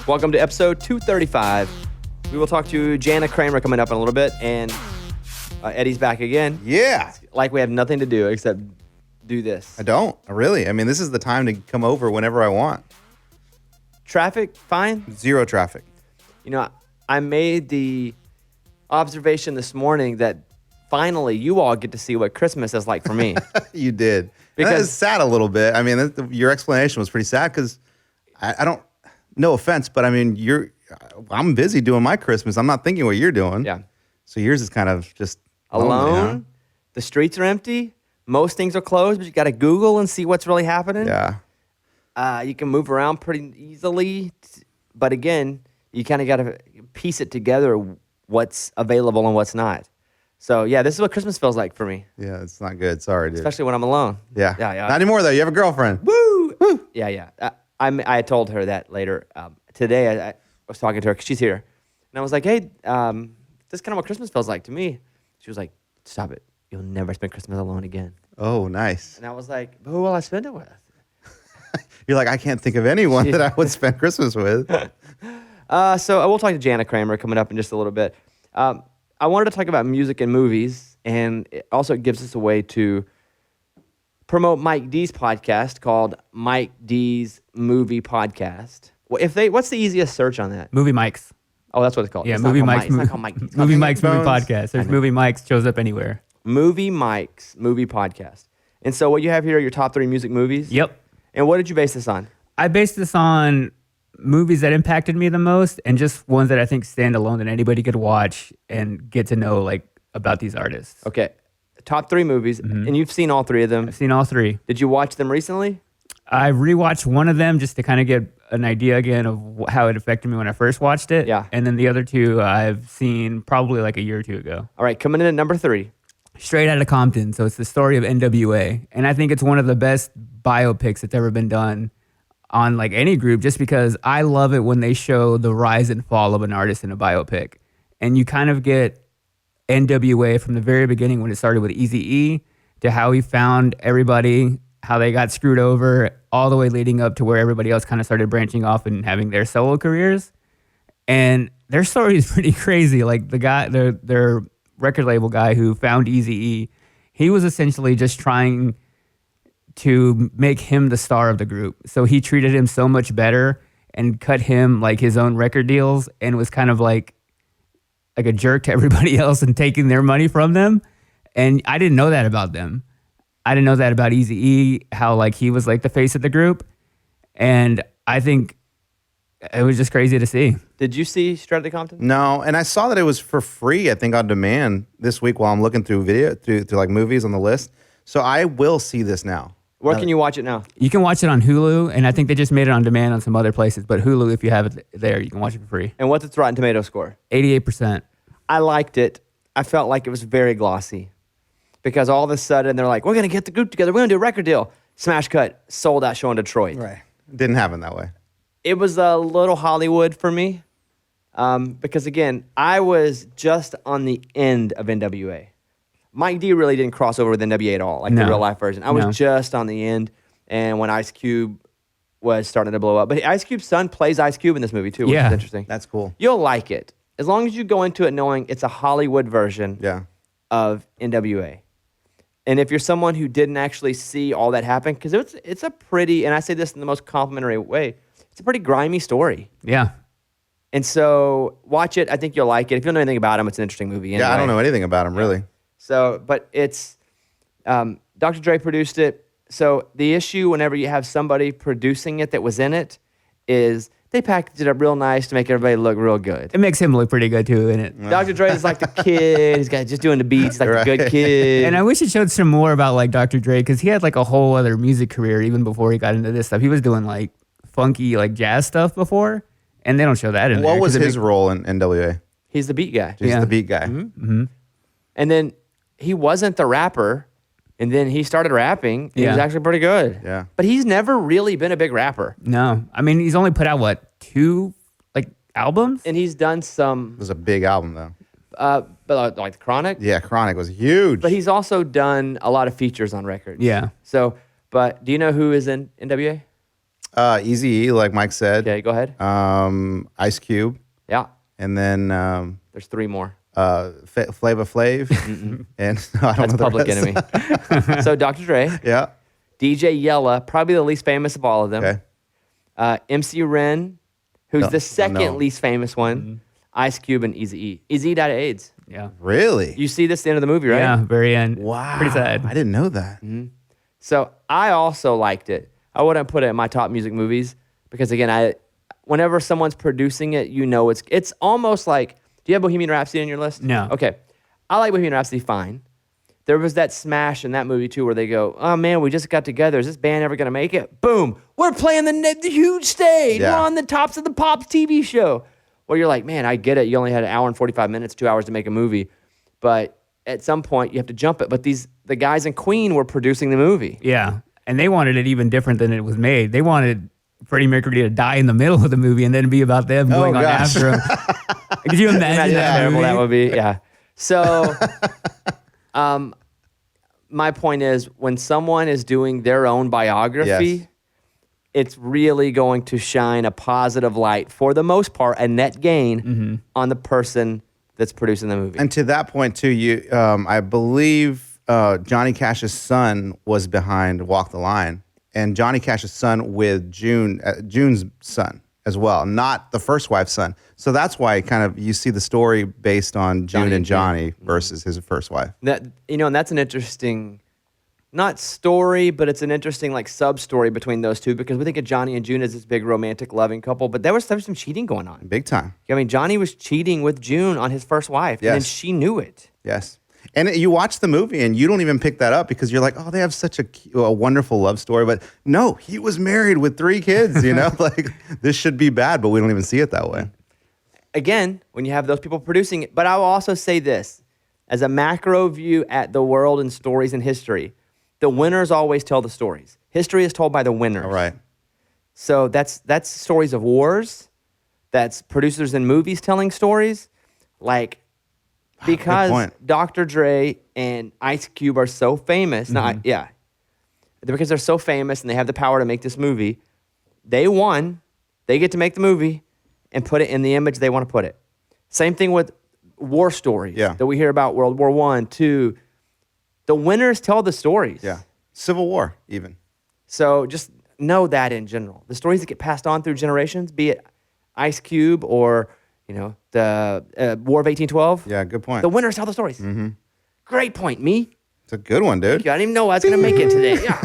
Welcome to episode 235. We will talk to Jana Kramer coming up in a little bit, and Eddie's back again. Yeah. It's like we have nothing to do except do this. I don't, really. I mean, this is the time to come over whenever I want. Traffic, fine? Zero traffic. You know, I made the observation this morning that finally you all get to see what Christmas is like for me. You did. Because that is sad a little bit. I mean, your explanation was pretty sad because I don't, no offense, but I mean, I'm busy doing my Christmas. I'm not thinking what you're doing. Yeah. So yours is kind of just alone. Lonely, huh? The streets are empty. Most things are closed, but you got to Google and see what's really happening. Yeah. You can move around pretty easily. But again, you kind of got to piece it together what's available and what's not. So, yeah, this is what Christmas feels like for me. Yeah, it's not good. Sorry, dude. Especially when I'm alone. Yeah. Yeah. Not anymore, though. You have a girlfriend. Woo! Woo! Yeah. I told her that later. Today, I was talking to her because she's here. And I was like, hey, this is kind of what Christmas feels like to me. She was like, stop it. You'll never spend Christmas alone again. Oh, nice. And I was like, who will I spend it with? You're like, I can't think of anyone that I would spend Christmas with. So we'll talk to Jana Kramer coming up in just a little bit. I wanted to talk about music and movies, and it also gives us a way to promote Mike D's podcast called Mike D's Movie Podcast. What's the easiest search on that? Movie Mics. Oh, that's what it's called. Yeah, it's Movie not Mics. It's not called Mike D's. Movie Mics Movie Bones. Podcast. There's Movie Mics shows up anywhere. Movie Mike's Movie Podcast. And so what you have here are your top 3 music movies. Yep. And what did you base this on? I based this on movies that impacted me the most and just ones that I think stand alone that anybody could watch and get to know like about these artists. Okay. Top 3 movies, and you've seen all 3 of them. I've seen all 3. Did you watch them recently? I rewatched one of them just to kind of get an idea again of how it affected me when I first watched it. Yeah. And then the other 2 I've seen probably like a year or 2 ago. All right, coming in at number 3. Straight Outta Compton. So it's the story of NWA. And I think it's one of the best biopics that's ever been done on like any group, just because I love it when they show the rise and fall of an artist in a biopic. And you kind of get NWA from the very beginning when it started with Eazy-E to how he found everybody, how they got screwed over, all the way leading up to where everybody else kind of started branching off and having their solo careers. And their story is pretty crazy. Like the guy, their record label guy who found Eazy-E, he was essentially just trying to make him the star of the group. So he treated him so much better and cut him like his own record deals and was kind of like a jerk to everybody else and taking their money from them. And I didn't know that about them. I didn't know that about Eazy-E, how like he was like the face of the group. And I think it was just crazy to see. Did you see Straight Outta Compton? No, and I saw that it was for free, I think, on demand this week while I'm looking through through like movies on the list. So I will see this now. Where can you watch it now? You can watch it on Hulu, and I think they just made it on demand on some other places. But Hulu, if you have it there, you can watch it for free. And what's its Rotten Tomato score? 88%. I liked it. I felt like it was very glossy. Because all of a sudden, they're like, we're going to get the group together. We're going to do a record deal. Smash cut. Sold out show in Detroit. Right. Didn't happen that way. It was a little Hollywood for me. Because, again, I was just on the end of NWA. Mike D really didn't cross over with NWA at all, like the real life version. I was just on the end, and when Ice Cube was starting to blow up. But Ice Cube's son plays Ice Cube in this movie, too, which is interesting. That's cool. You'll like it. As long as you go into it knowing it's a Hollywood version of NWA. And if you're someone who didn't actually see all that happen, because it's a pretty, and I say this in the most complimentary way, it's a pretty grimy story. Yeah. And so watch it. I think you'll like it. If you don't know anything about him, it's an interesting movie. Anyway. Yeah, I don't know anything about him, really. So, but it's, Dr. Dre produced it. So the issue whenever you have somebody producing it that was in it is they packaged it up real nice to make everybody look real good. It makes him look pretty good, too, in it. Dr. Dre is like the kid. He's got just doing the beats. He's like the good kid. And I wish it showed some more about like Dr. Dre, because he had like a whole other music career even before he got into this stuff. He was doing like funky like jazz stuff before, and they don't show that in there. What was his role in NWA? He's the beat guy. He's the beat guy. And then he wasn't the rapper, and then he started rapping, and he was actually pretty good. Yeah. But he's never really been a big rapper. No. I mean, he's only put out, what, 2 like albums? And he's done some... It was a big album, though. But like Chronic? Yeah, Chronic was huge. But he's also done a lot of features on records. Yeah. So, but do you know who is in NWA? Eazy-E, like Mike said. Okay, go ahead. Ice Cube. Yeah. And then there's 3 more. Flava Flav. And I don't That's know the Public rest. Enemy. So Dr. Dre. Yeah. DJ Yella, probably the least famous of all of them. Okay. MC Ren, who's the second know. least famous one. Ice Cube and Eazy-E. Eazy died of AIDS. Yeah. Really? You see this at the end of the movie, right? Yeah, very end. Wow. Pretty sad. I didn't know that. So I also liked it. I wouldn't put it in my top music movies because again, whenever someone's producing it, you know it's almost like. Do you have Bohemian Rhapsody on your list? No. Okay, I like Bohemian Rhapsody fine. There was that smash in that movie too, where they go, "Oh man, we just got together. Is this band ever gonna make it?" Boom, we're playing the huge stage. Yeah. We're on the tops of the Pops TV show. Where you're like, man, I get it. You only had an hour and 45 minutes, 2 hours to make a movie, but at some point you have to jump it. But the guys in Queen were producing the movie. Yeah. And they wanted it even different than it was made. They wanted Freddie Mercury to die in the middle of the movie and then be about them going on gosh. after him. Could you imagine How that terrible movie? that would be. Yeah. So, my point is, when someone is doing their own biography, Yes. it's really going to shine a positive light, for the most part, a net gain on the person that's producing the movie. And to that point too, I believe Johnny Cash's son was behind Walk the Line, and Johnny Cash's son with June's son as well, not the first wife's son. So that's why kind of you see the story based on June and Johnny versus his first wife. and that's an interesting, not story, but it's an interesting like sub story between those two, because we think of Johnny and June as this big romantic loving couple, but there was some cheating going on. Big time. I mean, Johnny was cheating with June on his first wife, and then Yes. she knew it. Yes. And you watch the movie and you don't even pick that up because you're like, oh, they have such a wonderful love story. But no, he was married with 3 kids, like this should be bad, but we don't even see it that way. Again, when you have those people producing it. But I will also say this, as a macro view at the world and stories and history, the winners always tell the stories. History is told by the winners. All right. So that's stories of wars. That's producers in movies telling stories. Like, because point. Dr. Dre and Ice Cube are so famous. Because they're so famous and they have the power to make this movie, they won. They get to make the movie and put it in the image they want to put it. Same thing with war stories that we hear about, World War I, II. The winners tell the stories. Yeah. Civil War, even. So just know that in general. The stories that get passed on through generations, be it Ice Cube or the War of 1812. Yeah, good point. The winners tell the stories. Great point, me. It's a good one, dude. I didn't even know I was going to make it today. Yeah.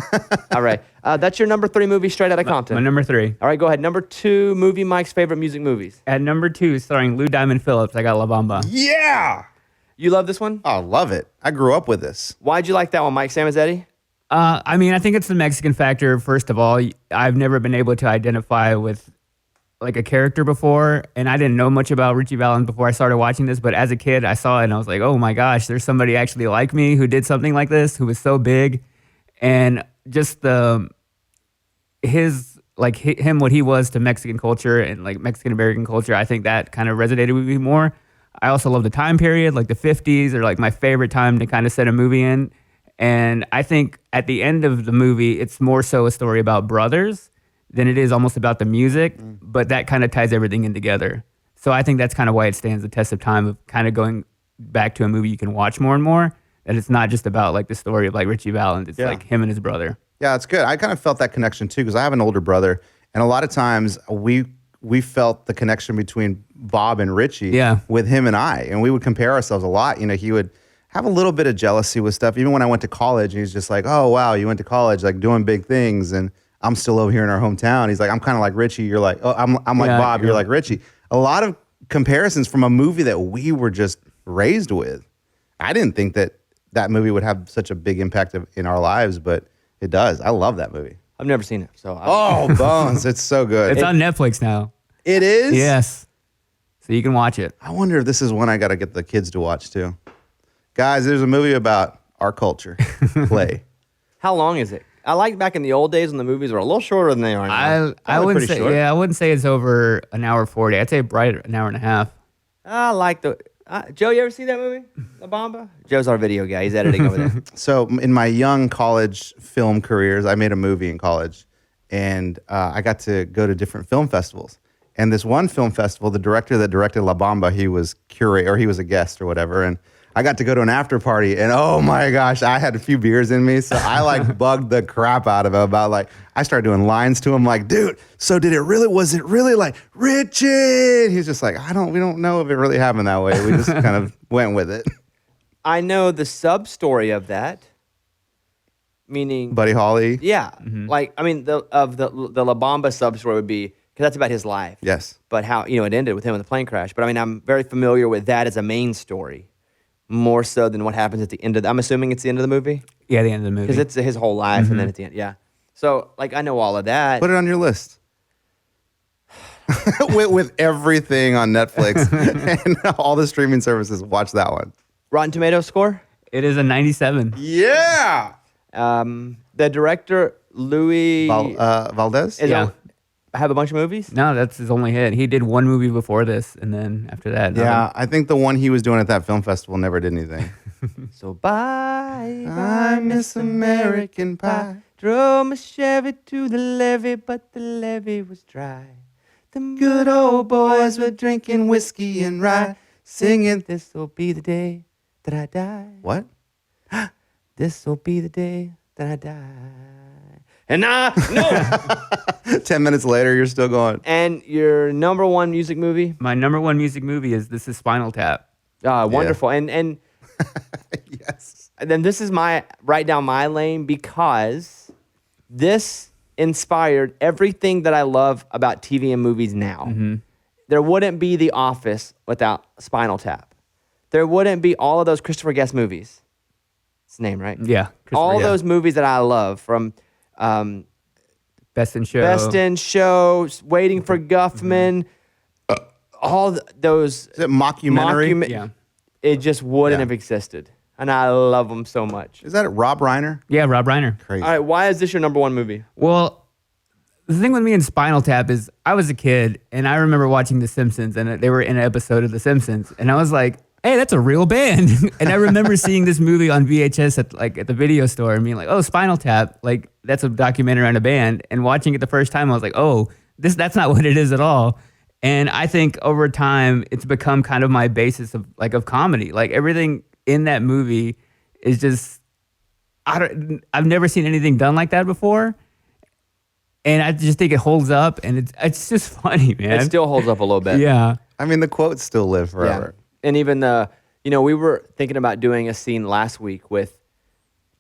All right. That's your number 3 movie, Straight Outta Compton. My number 3. All right, go ahead. Number 2 movie, Mike's favorite music movies. At number 2, starring Lou Diamond Phillips, I got La Bamba. Yeah. You love this one? Oh, love it. I grew up with this. Why'd you like that one, Mike? Same as Eddie? I mean, I think it's the Mexican factor, first of all. I've never been able to identify with like a character before, and I didn't know much about Richie Valens before I started watching this, but as a kid, I saw it and I was like, oh my gosh, there's somebody actually like me who did something like this, who was so big, and just him, what he was to Mexican culture and like Mexican American culture, I think that kind of resonated with me more. I also love the time period, like the 50s are like my favorite time to kind of set a movie in, and I think at the end of the movie, it's more so a story about brothers than it is almost about the music, but that kind of ties everything in together. So I think that's kind of why it stands the test of time of kind of going back to a movie you can watch more and more, that it's not just about like the story of like Richie Valens, it's like him and his brother. Yeah, it's good. I kind of felt that connection too because I have an older brother, and a lot of times we felt the connection between Bob and Richie with him and I, and we would compare ourselves a lot. He would have a little bit of jealousy with stuff. Even when I went to college, he's just like, oh, wow, you went to college, like doing big things, and I'm still over here in our hometown. He's like, I'm kind of like Richie. You're like, oh, I'm like Bob. You're like Richie. A lot of comparisons from a movie that we were just raised with. I didn't think that movie would have such a big impact in our lives, but it does. I love that movie. I've never seen it. So Bones. It's so good. It's on Netflix now. It is? Yes. So you can watch it. I wonder if this is one I got to get the kids to watch too. Guys, there's a movie about our culture. Play. How long is it? I like back in the old days when the movies were a little shorter than they are now. I wouldn't say short. I wouldn't say it's over an hour 40. I'd say right an hour and a half. I like Joe, you ever see that movie? La Bamba? Joe's our video guy. He's editing over there. So in my young college film careers, I made a movie in college, and I got to go to different film festivals. And this one film festival, the director that directed La Bamba, he was he was a guest or whatever. And I got to go to an after party, and oh my gosh, I had a few beers in me, so I like bugged the crap out of him about like, I started doing lines to him like, dude, so was it really like Richie? He's just like, we don't know if it really happened that way. We just kind of went with it. I know the sub story of that, meaning Buddy Holly. Yeah, like I mean, the La Bamba sub story would be because that's about his life. Yes, but how it ended with him in the plane crash. But I mean, I'm very familiar with that as a main story. More so than what happens at the end of I'm assuming it's the end of the movie? Yeah, the end of the movie. Because it's his whole life and then at the end, yeah. So, like, I know all of that. Put it on your list. with everything on Netflix and all the streaming services, watch that one. Rotten Tomatoes score? It is a 97. Yeah! The director, Louis... Valdez? Have a bunch of movies? No, that's his only hit. He did one movie before this, and then after that, nothing. Yeah, I think the one he was doing at that film festival never did anything. So bye, I miss American Pie. Drove my Chevy to the levee, but the levee was dry. The good old boys were drinking whiskey and rye, singing, this'll be the day that I die. What? This'll be the day that I die. And no. 10 minutes later, you're still going. And your number one music movie? My number one music movie is This Is Spinal Tap. Wonderful. Yeah. And yes. And then this is right down my lane because this inspired everything that I love about TV and movies now. Mm-hmm. There wouldn't be The Office without Spinal Tap. There wouldn't be all of those Christopher Guest movies. It's the name, right? Yeah. All those movies that I love from... Best in Show, Waiting for Guffman, all those. Is it mockumentary? Yeah. It just wouldn't have existed. And I love them so much. Is that Rob Reiner? Yeah, Rob Reiner. Crazy. All right, why is this your number one movie? Well, the thing with me and Spinal Tap is I was a kid and I remember watching The Simpsons and they were in an episode of The Simpsons and I was like, hey, that's a real band. And I remember seeing this movie on VHS at the video store and being like, oh, Spinal Tap, like that's a documentary on a band. And watching it the first time, I was like, oh, that's not what it is at all. And I think over time, it's become kind of my basis of comedy. Like everything in that movie is just, I've never seen anything done like that before. And I just think it holds up and it's just funny, man. It still holds up a little bit. Yeah. I mean, the quotes still live forever. Yeah. And even we were thinking about doing a scene last week with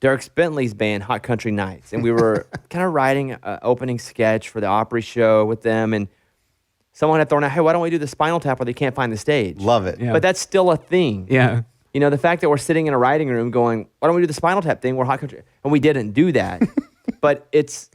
Dirk Bentley's band, Hot Country Nights. And we were kind of writing an opening sketch for the Opry show with them. And someone had thrown out, hey, why don't we do the Spinal Tap where they can't find the stage? Love it. Yeah. But that's still a thing. Yeah. The fact that we're sitting in a writing room going, why don't we do the Spinal Tap thing? We're Hot Country. And we didn't do that. But it's,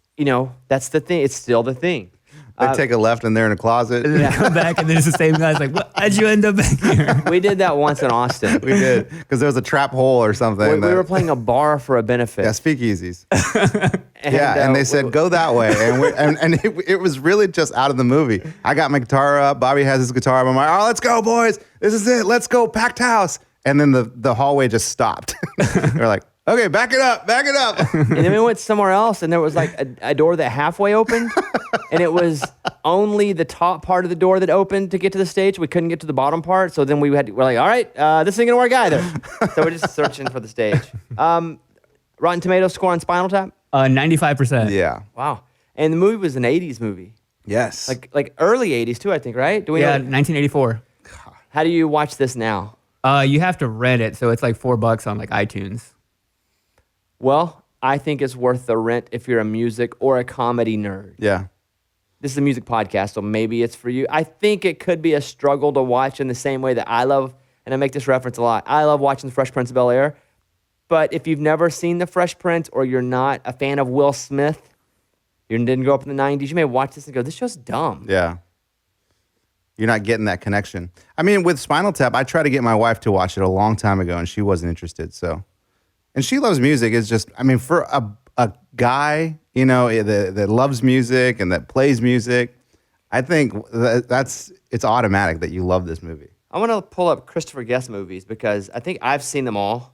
that's the thing. It's still the thing. They take a left and they're in a closet. And then they come back and there's the same guy's like, what? How'd you end up back here? We did that once in Austin. We did, because there was a trap hole or something. We were playing a bar for a benefit. Yeah, speakeasies. And they said, go that way. And it was really just out of the movie. I got my guitar up. Bobby has his guitar up. I'm like, oh, let's go, boys. This is it. Let's go. Packed house. And then the hallway just stopped. They're like, okay, back it up. And then we went somewhere else, and there was like a door that halfway opened, and it was only the top part of the door that opened to get to the stage. We couldn't get to the bottom part, so then we're like, all right, this ain't gonna work either. So we're just searching for the stage. Rotten Tomatoes score on Spinal Tap? 95%. Yeah. Wow. And the movie was an 80s movie. Yes. Like early 80s too, I think, right? Do we know? 1984. How do you watch this now? You have to rent it, so it's like $4 on like iTunes. Well, I think it's worth the rent if you're a music or a comedy nerd. Yeah. This is a music podcast, so maybe it's for you. I think it could be a struggle to watch in the same way that I love, and I make this reference a lot, I love watching The Fresh Prince of Bel-Air. But if you've never seen The Fresh Prince or you're not a fan of Will Smith, you didn't grow up in the 90s, you may watch this and go, this show's dumb. Yeah. You're not getting that connection. I mean, with Spinal Tap, I tried to get my wife to watch it a long time ago, and she wasn't interested, so... And she loves music. It's just, I mean, for a guy, that loves music and that plays music, I think it's automatic that you love this movie. I want to pull up Christopher Guest movies because I think I've seen them all.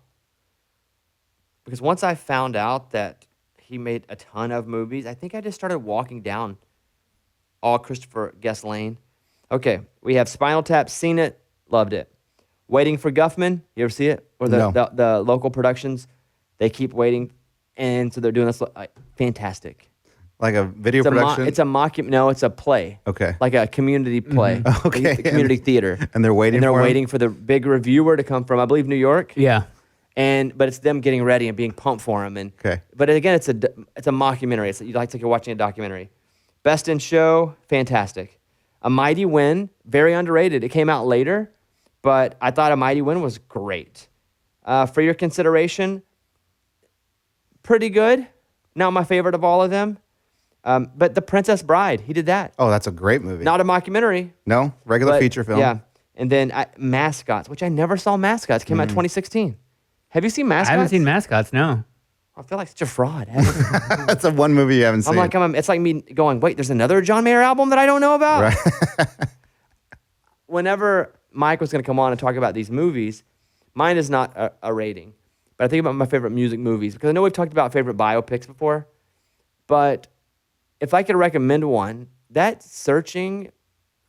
Because once I found out that he made a ton of movies. I think I just started walking down all Christopher Guest Lane. Okay, we have Spinal Tap, seen it, loved it. Waiting for Guffman, you ever see it? Or the local productions, they keep waiting, and so they're doing this, fantastic. Like a video production? It's a play. Okay. Like a community play. Okay. Community theater. And they're waiting for the big reviewer to come from, I believe, New York. Yeah. But it's them getting ready and being pumped for him. But again, it's a mockumentary. It's like you're watching a documentary. Best in Show, fantastic. A Mighty Wind, very underrated. It came out later, but I thought A Mighty Wind was great. For your consideration, pretty good. Not my favorite of all of them. But The Princess Bride, he did that. Oh, that's a great movie. Not a mockumentary. No, regular feature film. Yeah. And then Mascots, which I never saw Mascots. Came out 2016. Have you seen Mascots? I haven't seen Mascots, no. I feel like such a fraud. That's the one movie you haven't seen. It's like me going, wait, there's another John Mayer album that I don't know about? Right. Whenever Mike was going to come on and talk about these movies, mine is not a rating. But I think about my favorite music movies, because I know we've talked about favorite biopics before. But if I could recommend one, that's Searching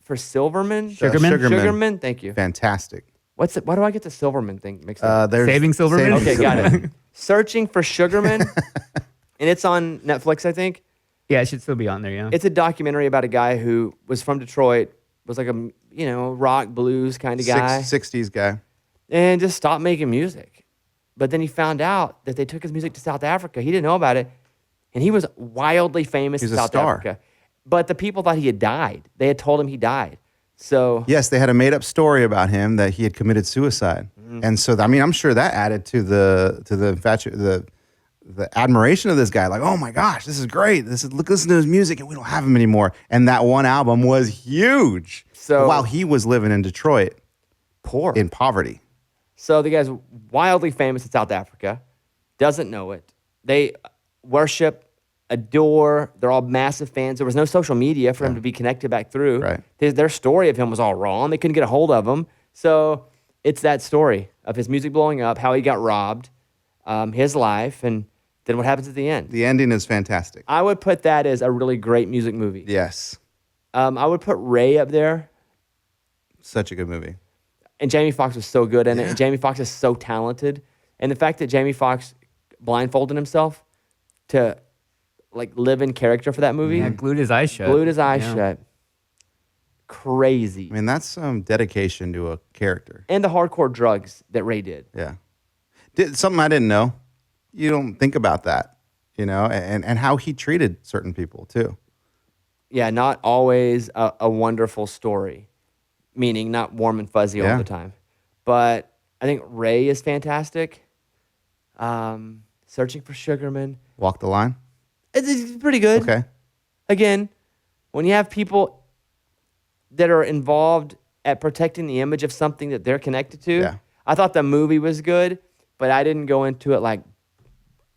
for Silverman. Sugarman. Thank you. Fantastic. Why do I get the Silverman thing mixed up? Saving Silverman? Okay, got it. Searching for Sugarman. And it's on Netflix, I think. Yeah, it should still be on there, yeah. It's a documentary about a guy who was from Detroit, was like a, rock, blues kind of guy. 60s guy. And just stopped making music. But then he found out that they took his music to South Africa. He didn't know about it. And he was wildly famous in South Africa. But the people thought he had died. They had told him he died. So yes, they had a made-up story about him that he had committed suicide. And so, I'm sure that added to the admiration of this guy. Like, oh my gosh, this is great. Listen to his music, and we don't have him anymore. And that one album was huge. So while he was living in Detroit, in poverty. So the guy's wildly famous in South Africa, doesn't know it. They worship, adore. They're all massive fans. There was no social media for him to be connected back through. Right. Their story of him was all wrong. They couldn't get a hold of him. So it's that story of his music blowing up, how he got robbed, his life, and then what happens at the end. The ending is fantastic. I would put that as a really great music movie. Yes. I would put Ray up there. Such a good movie. And Jamie Foxx was so good in it. And Jamie Foxx is so talented. And the fact that Jamie Foxx blindfolded himself to live in character for that movie. Yeah, glued his eyes shut. Crazy. That's some dedication to a character. And the hardcore drugs that Ray did. Yeah. Something I didn't know. You don't think about that, and how he treated certain people too. Yeah, not always a wonderful story, meaning not warm and fuzzy all the time. But I think Ray is fantastic. Searching for Sugarman. Walk the Line? It's pretty good. Okay. Again, when you have people that are involved at protecting the image of something that they're connected to, I thought the movie was good, but I didn't go into it like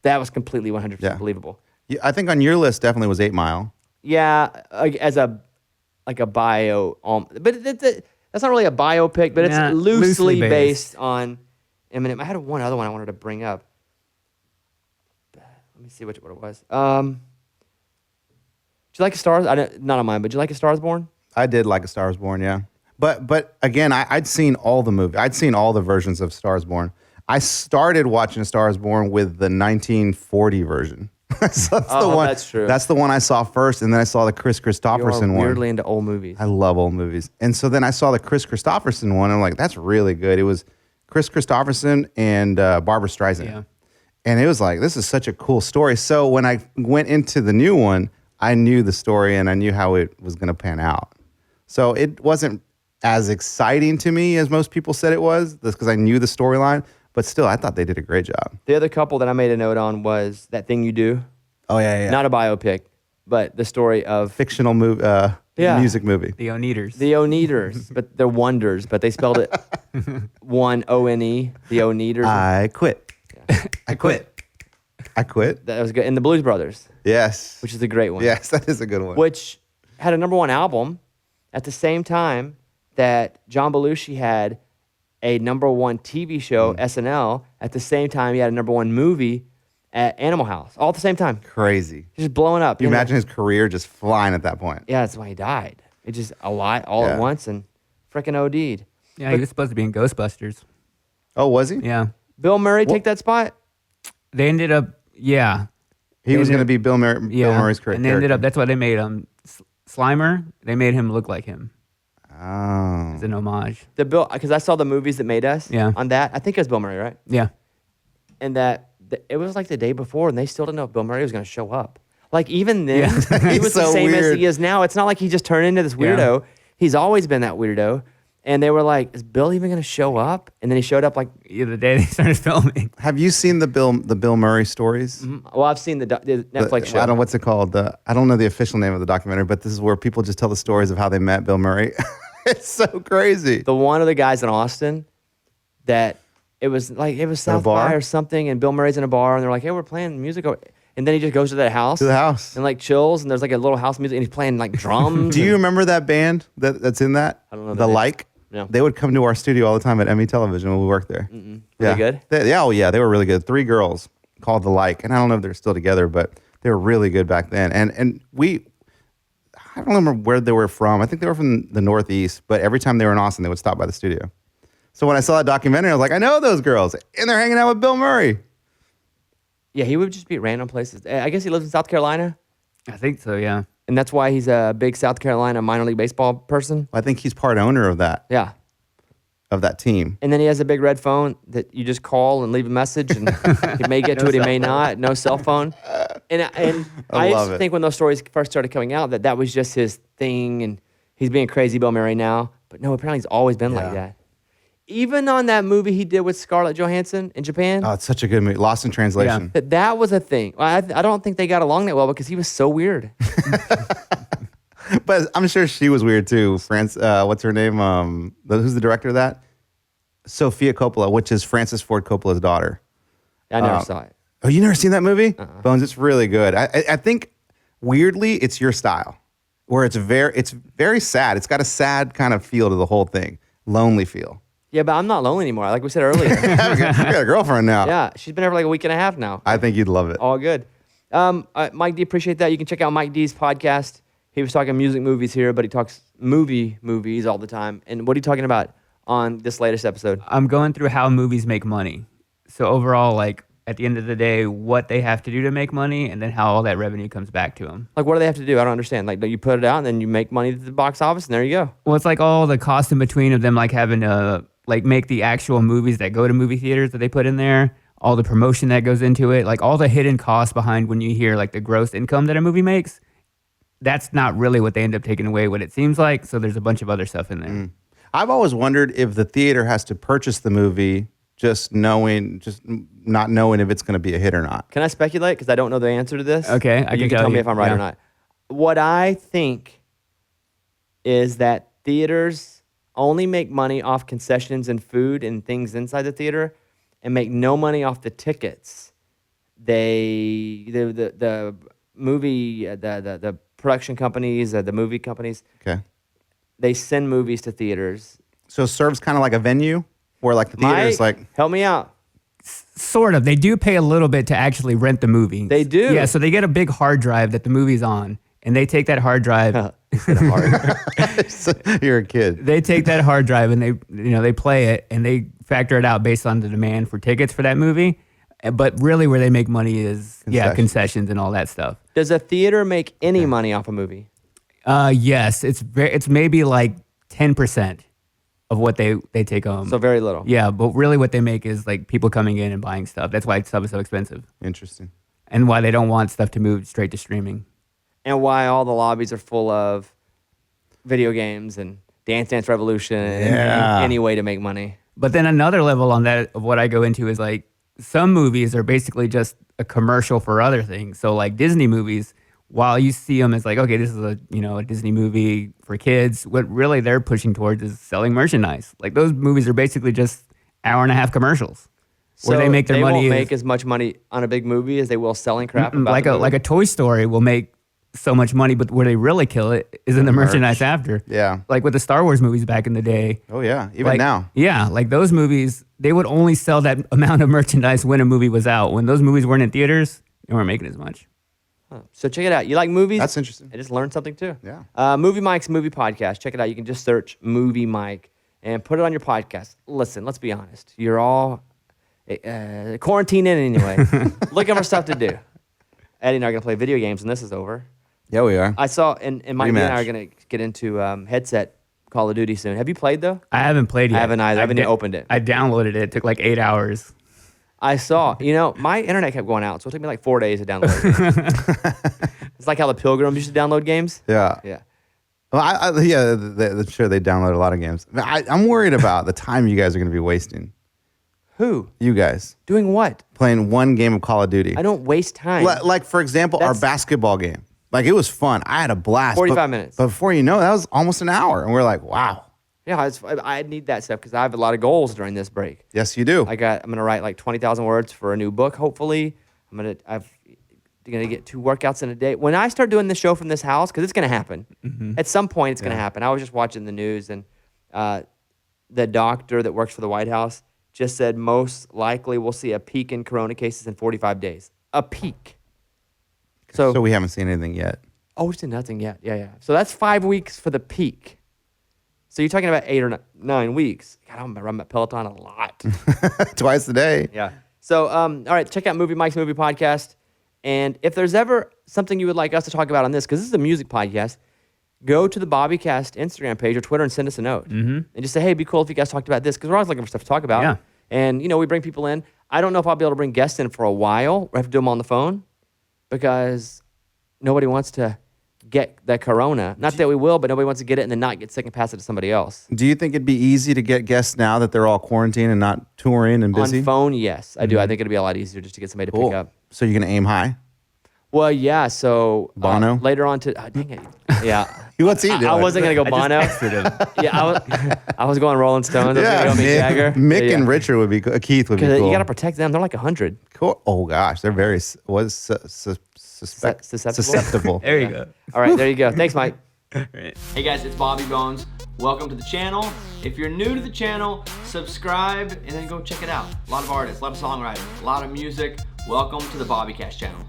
that was completely 100% believable. Yeah, I think on your list definitely was 8 Mile. Yeah, as a bio, but that's not really a biopic, but it's loosely based on Eminem. I had one other one I wanted to bring up. Let me see what it was. Did you like A Star? Not on mine, but did you like A Star Is Born? I did like A Star Is Born, yeah. But again, I'd seen all the movies. I'd seen all the versions of Star Is Born. I started watching A Star Is Born with the 1940 version. So that's the one. That's true. That's the one I saw first, and then I saw the Chris Christopherson one. Weirdly into old movies. I love old movies, and so then I saw the Chris Christopherson one. And I'm like, that's really good. It was Chris Christopherson and Barbara Streisand. Yeah. And it was like, this is such a cool story. So when I went into the new one, I knew the story and I knew how it was going to pan out. So it wasn't as exciting to me as most people said it was, because I knew the storyline. But still, I thought they did a great job. The other couple that I made a note on was That Thing You Do. Oh, yeah. Not a biopic, but the story of... Fictional music movie. The Oneaters. The Oneaters, but they're Wonders, but they spelled it one-O-N-E, the Oneaters. I quit. I quit. I quit. That was good. And the Blues Brothers. Yes. Which is a great one. Yes, that is a good one. Which had a #1 album at the same time that John Belushi had a #1 TV show, SNL. At the same time, he had a #1 movie, at Animal House all at the same time. Crazy. Just blowing up. You imagine his career just flying at that point. Yeah, that's why he died. It just a lot all at once and freaking OD'd. Yeah, he was supposed to be in Ghostbusters. Oh, was he? Yeah. Bill Murray take that spot? They ended up, yeah. He was going to be Bill Murray's character. And they ended up, that's why they made him Slimer. They made him look like him. Oh. As an homage. Because I saw the movies that made us on that. I think it was Bill Murray, right? Yeah. And it was like the day before, and they still didn't know if Bill Murray was going to show up. Like, even then, he was the same as he is now. It's not like he just turned into this weirdo. Yeah. He's always been that weirdo. And they were like, is Bill even going to show up? And then he showed up like the day they started filming. Have you seen the Bill Murray stories? Mm-hmm. Well, I've seen the Netflix show. I don't know what's it called. I don't know the official name of the documentary, but this is where people just tell the stories of how they met Bill Murray. It's so crazy. The one of the guys in Austin that it was South by or something, and Bill Murray's in a bar, and they're like, hey, we're playing music. And then he just goes to that house. To the house. And like chills, and there's like a little house music, and he's playing like drums. Do you remember that band that's in that? I don't know. The Like? No. They would come to our studio all the time at Emmy Television when we worked there. Were they good? They were really good. 3 girls called The Like. And I don't know if they're still together, but they were really good back then. And I don't remember where they were from. I think they were from the Northeast, but every time they were in Austin, they would stop by the studio. So when I saw that documentary, I was like, I know those girls. And they're hanging out with Bill Murray. Yeah, he would just be at random places. I guess he lives in South Carolina. I think so, yeah. And that's why he's a big South Carolina minor league baseball person. I think he's part owner of that. Yeah. Of that team. And then he has a big red phone that you just call and leave a message, and he may get to it, he may not. No cell phone. And I used to think when those stories first started coming out that was just his thing, and he's being crazy Bill Murray now. But no, apparently he's always been like that. Even on that movie he did with Scarlett Johansson in Japan. Oh, it's such a good movie. Lost in Translation. Yeah. That was a thing. I don't think they got along that well because he was so weird. But I'm sure she was weird too. What's her name? Who's the director of that? Sofia Coppola, which is Francis Ford Coppola's daughter. I never saw it. Oh, you never seen that movie? Bones, it's really good. I think weirdly it's your style, where it's very sad. It's got a sad kind of feel to the whole thing, lonely feel. Yeah, but I'm not lonely anymore. Like we said earlier, I got a girlfriend now. Yeah, she's been there for like a week and a half now. I think you'd love it. All good. Mike D, appreciate that. You can check out Mike D's podcast. He was talking music movies here, but he talks movies all the time. And what are you talking about on this latest episode? I'm going through how movies make money. So overall, like at the end of the day, what they have to do to make money, and then how all that revenue comes back to them. Like, what do they have to do? I don't understand. Like, you put it out, and then you make money at the box office, and there you go. Well, it's like all the cost in between of them, like having to like make the actual movies that go to movie theaters that they put in there, all the promotion that goes into it, like all the hidden costs behind when you hear like the gross income that a movie makes. That's not really what they end up taking away, what it seems like. So there's a bunch of other stuff in there. I've always wondered if the theater has to purchase the movie just not knowing if it's going to be a hit or not. Can I speculate? Because I don't know the answer to this. Okay, I you can tell me if I'm right or not. What I think is that theaters only make money off concessions and food and things inside the theater and make no money off the tickets. The movie, the production companies, the movie companies, okay, they send movies to theaters. So it serves kind of like a venue, where like the theater is like... Help me out. Sort of. They do pay a little bit to actually rent the movie. They do? Yeah, so they get a big hard drive that the movie's on, and they take that hard drive... You're a kid. They take that hard drive and they play it, and they factor it out based on the demand for tickets for that movie. But really where they make money is concessions and all that stuff. Does a theater make any money off a movie? Yes, it's maybe like 10% of what they take home. So very little. Yeah, but really what they make is like people coming in and buying stuff. That's why stuff is so expensive. Interesting. And why they don't want stuff to move straight to streaming. And why all the lobbies are full of video games and Dance Dance Revolution and any way to make money. But then another level on that of what I go into is like some movies are basically just a commercial for other things. So like Disney movies, while you see them as like, okay, this is a Disney movie for kids, what really they're pushing towards is selling merchandise. Like those movies are basically just hour-and-a-half commercials where they make their money. They won't make as much money on a big movie as they will selling crap. Like a Toy Story will make so much money, but where they really kill it is in the merchandise after. Yeah. Like with the Star Wars movies back in the day. Oh yeah, even now. Yeah, like those movies, they would only sell that amount of merchandise when a movie was out. When those movies weren't in theaters, they weren't making as much. Huh. So check it out. You like movies? That's interesting. I just learned something too. Yeah. Movie Mike's Movie Podcast. Check it out. You can just search Movie Mike and put it on your podcast. Listen, let's be honest. You're all quarantined in anyway. Looking for stuff to do. Eddie and I are going to play video games when this is over. Yeah, we are. I saw, and Mike and I are going to get into headset Call of Duty soon. Have you played though? I haven't played yet. I haven't either. I haven't even opened it. I downloaded it. It took like 8 hours. I saw, my internet kept going out, so it took me like 4 days to download it. It's like how the Pilgrims used to download games. Yeah. Yeah. Well, sure, they download a lot of games. I'm worried about the time you guys are going to be wasting. Who? You guys. Doing what? Playing one game of Call of Duty. I don't waste time. Like, for example, our basketball game. Like, it was fun. I had a blast. 45 minutes. But before you know it, that was almost an hour. And we're like, wow. Yeah, I need that stuff because I have a lot of goals during this break. Yes, you do. I'm gonna write like 20,000 words for a new book. Hopefully, I'm gonna get 2 workouts in a day. When I start doing this show from this house, because it's gonna happen at some point, it's gonna happen. I was just watching the news, and the doctor that works for the White House just said most likely we'll see a peak in corona cases in 45 days. A peak. So we haven't seen anything yet. Oh, we've seen nothing yet. Yeah. So that's 5 weeks for the peak. So you're talking about 8 or 9 weeks. God, I'm running that Peloton a lot. Twice a day. Yeah. So, all right, check out Movie Mike's Movie Podcast. And if there's ever something you would like us to talk about on this, because this is a music podcast, go to the BobbyCast Instagram page or Twitter and send us a note. And just say, hey, it'd be cool if you guys talked about this, because we're always looking for stuff to talk about. Yeah. And, we bring people in. I don't know if I'll be able to bring guests in for a while. I have to do them on the phone because nobody wants to get the corona. Not that we will, but nobody wants to get it and then not get sick and pass it to somebody else. Do you think it'd be easy to get guests now that they're all quarantined and not touring and busy? On phone, yes, I do. I think it'd be a lot easier just to get somebody to pick up. So you're going to aim high? Well, yeah. So Bono? Later on dang it. Yeah. What's he doing? I wasn't going to go Bono. I was going Rolling Stones. I was going to go Mick Jagger. Mick and Richard would be Keith would be cool. You got to protect them. They're like 100. Cool. Oh, gosh. They're very susceptible. There you go. All right, there you go. Thanks, Mike. Right. Hey guys, it's Bobby Bones. Welcome to the channel. If you're new to the channel, subscribe and then go check it out. A lot of artists, a lot of songwriters, a lot of music. Welcome to the BobbyCast channel.